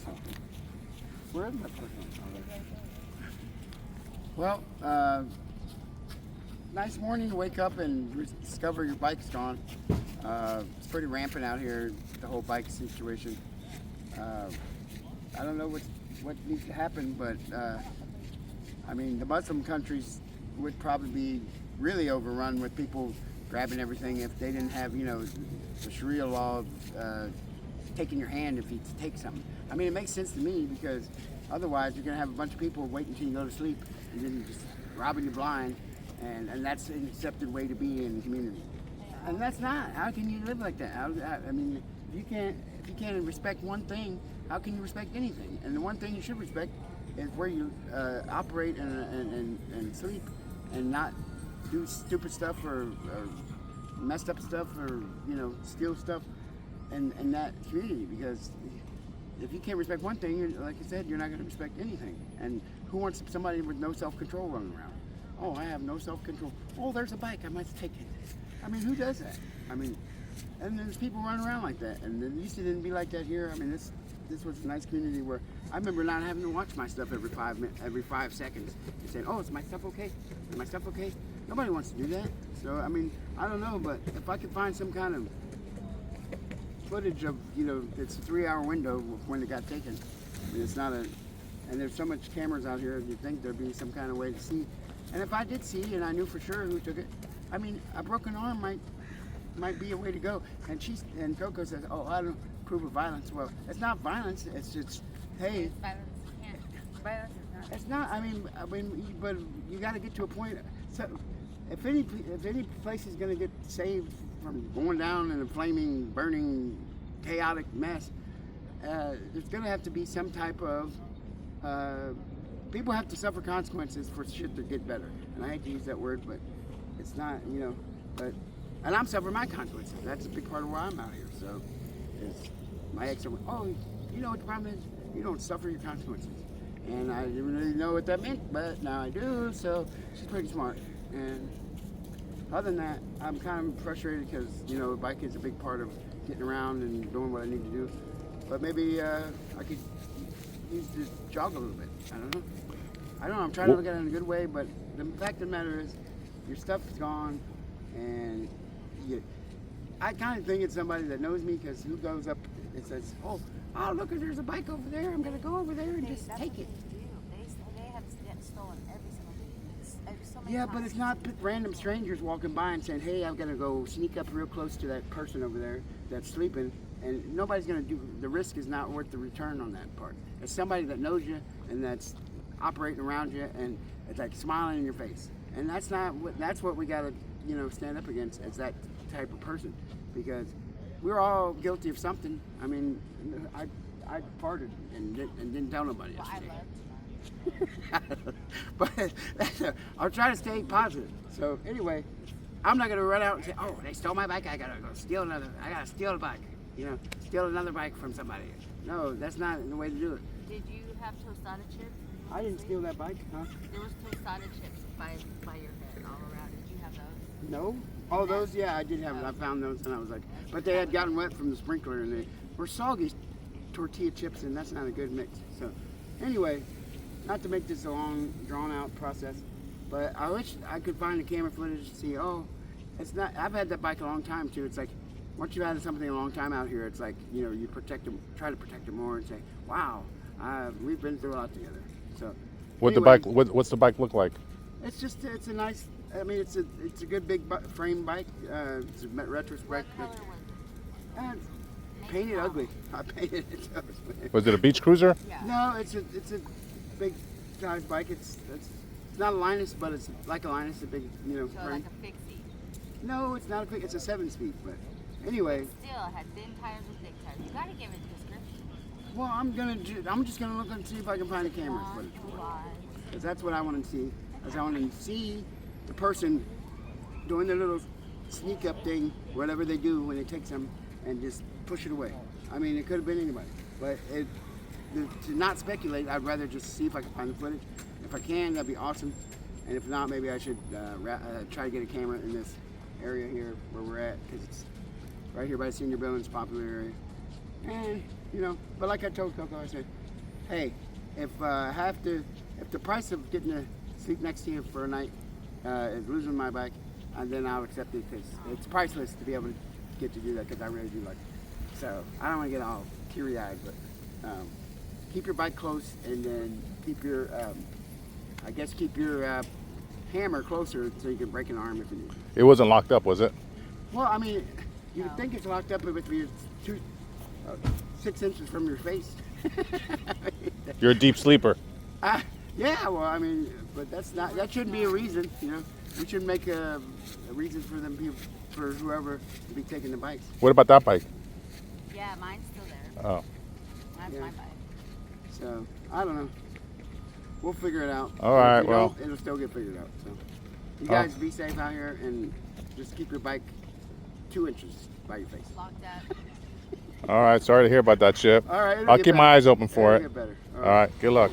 something. Where is my person? Well, nice morning to wake up and discover your bike's gone. It's pretty rampant out here, the whole bike situation. I don't know what needs to happen, but I mean, the Muslim countries would probably be really overrun with people grabbing everything if they didn't have, you know, the Sharia law taking your hand if you take something. I mean, it makes sense to me because otherwise you're going to have a bunch of people waiting until you go to sleep and then just robbing you blind, and that's an accepted way to be in the community. And that's not. How can you live like that? I mean, if you can't respect one thing, how can you respect anything? And the one thing you should respect is where you operate and sleep, and not do stupid stuff or messed up stuff or, you know, steal stuff in that community. Because if you can't respect one thing, like I said, you're not going to respect anything. And who wants somebody with no self-control running around? Oh, I have no self-control. Oh, there's a bike, I must take it. I mean, who does that? I mean, and there's people running around like that. And it used to didn't be like that here. I mean, this was a nice community where I remember not having to watch my stuff every 5 seconds and saying, oh, is my stuff okay? Is my stuff okay? Nobody wants to do that. So, I mean, I don't know, but if I could find some kind of footage of, you know, it's a 3-hour window of when it got taken. I mean, it's not a, and there's so much cameras out here, you'd think there'd be some kind of way to see. And if I did see and I knew for sure who took it, I mean, a broken arm might be a way to go. And Coco says, oh, I don't approve of violence. Well, it's not violence. It's just, hey. It's violence. Violence is not. It's not. I mean, but you got to get to a point. So, if any place is going to get saved from going down in a flaming, burning, chaotic mess, there's going to have to be some type of. People have to suffer consequences for shit to get better. And I hate to use that word, but it's not, you know. But and I'm suffering my consequences. That's a big part of why I'm out here. So, my ex said, oh, you know what the problem is? You don't suffer your consequences. And I didn't really know what that meant, but now I do. So she's pretty smart. And other than that, I'm kind of frustrated because, you know, bike is a big part of getting around and doing what I need to do. But maybe I could use to jog a little bit. I don't know. I'm trying to look at it in a good way, but the fact of the matter is, your stuff is gone, and I kind of think it's somebody that knows me, because who goes up and says, oh, look, there's a bike over there. I'm going to go over there and just take it. They have stolen every single thing. So yeah, but it's not random strangers walking by and saying, hey, I'm going to go sneak up real close to that person over there that's sleeping. And nobody's going to do, the risk is not worth the return on that part. It's somebody that knows you and that's operating around you and it's like smiling in your face. And that's what we got to, you know, stand up against, as that type of person, because we're all guilty of something. I mean, I farted and didn't tell nobody yesterday. But I'll try to stay positive. So anyway, I'm not going to run out and say, oh, they stole my bike, I got to go steal another. I got to steal a bike, you know, steal another bike from somebody. No, that's not the way to do it. Did you have tostada chips? I didn't steal that bike, huh? There was tostada chips by your head all around. Did you have those? No. Oh, those, yeah, I did have them. I found those, and I was like, but they had gotten wet from the sprinkler, and they were soggy tortilla chips, and that's not a good mix. So, anyway, not to make this a long, drawn-out process, but I wish I could find the camera footage to see, oh, it's not, I've had that bike a long time, too. It's like, once you've had something a long time out here, it's like, you know, you protect them, try to protect them more and say, wow, we've been through a lot together. So, what's the bike look like? It's a nice, I mean, it's a good big frame bike. It's a retrospect. What color was it? Painted ugly. I painted it. Was it a beach cruiser? Yeah. No, it's a big size bike. It's not a Linus, but it's like a Linus, a big, you know, So frame. like a fixie. No, it's not a quick. It's a 7-speed, but anyway. Still, it had thin tires with thick tires. You gotta give it a description. Well, I'm just gonna look and see if I can find a camera footage. Because that's what I want to see. Is I want to see the person doing their little sneak up thing, whatever they do when they take some, and just push it away. I mean, it could have been anybody, but to not speculate, I'd rather just see if I can find the footage. If I can, that'd be awesome. And if not, maybe I should try to get a camera in this area here where we're at, because it's right here by the senior building. It's a popular area. And you know. But like I told Coco, I said, hey, if if the price of getting to sleep next to you for a night is losing my bike, and then I'll accept it because it's priceless to be able to get to do that because I really do like it. So I don't want to get all teary-eyed, but keep your bike close, and then keep your, I guess keep your hammer closer so you can break an arm if you need. It wasn't locked up, was it? Well, I mean, you would think it's locked up if it's 6 inches from your face. You're a deep sleeper. Yeah, well, I mean, but that shouldn't be a reason, you know. We shouldn't make a reason for for whoever to be taking the bikes. What about that bike? Yeah, mine's still there. Oh. That's Yeah. my bike. So, I don't know. We'll figure it out. All And right, if we well. don't, it'll still get figured out. So, you Oh. guys be safe out here and just keep your bike 2 inches by your face. Locked up. All right. Sorry to hear about that, Chip. All right. I'll keep my eyes open for It'll it. get better. All right. Good luck.